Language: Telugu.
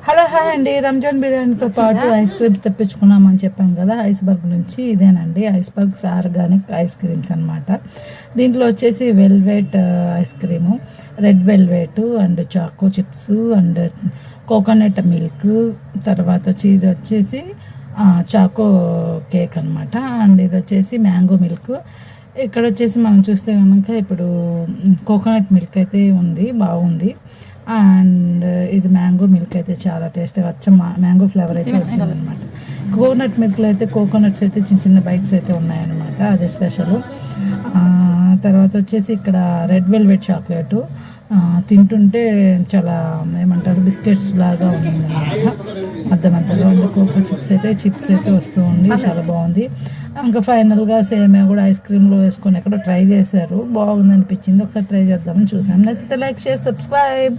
హలో హాయ్ అండి. రంజాన్ బిర్యానీతో పాటు ఐస్ క్రీమ్స్ తెప్పించుకున్నామని చెప్పాం కదా. ఐస్బర్గ్ నుంచి ఇదేనండి ఐస్బర్గ్స్ ఆర్గానిక్ ఐస్ క్రీమ్స్ అనమాట. దీంట్లో వచ్చేసి velvet ice cream, red velvet and choco chips and coconut milk, తర్వాత ఇది వచ్చేసి చాకో కేక్ అనమాట. అండ్ ఇది వచ్చేసి మ్యాంగో మిల్క్. ఇక్కడ వచ్చేసి మనం చూస్తే కనుక ఇప్పుడు కోకోనట్ మిల్క్ అయితే ఉంది, బాగుంది. అండ్ ఇది మ్యాంగో మిల్క్ అయితే చాలా టేస్ట్గా వచ్చి మ్యాంగో ఫ్లేవర్ అయితే వచ్చిందనమాట. కోకోనట్ మిల్క్లో అయితే కోకోనట్స్ అయితే చిన్న చిన్న బైట్స్ అయితే ఉన్నాయన్నమాట, అదే స్పెషల్. తర్వాత వచ్చేసి ఇక్కడ రెడ్ వెల్వెట్ చాక్లెట్ తింటుంటే చాలా ఏమంటారు బిస్కెట్స్ లాగా ఉందన్నమాట, అర్థమంతగా ఉంది. కోకో చిప్స్ అయితే వస్తూ ఉంది, చాలా బాగుంది. ఇంకా ఫైనల్గా సేమియా కూడా ఐస్ క్రీమ్లో వేసుకొని ఎక్కడో ట్రై చేశారు, బాగుంది అనిపించింది. ఒకసారి ట్రై చేద్దామని చూసాం. నచ్చితే లైక్, షేర్, సబ్స్క్రైబ్.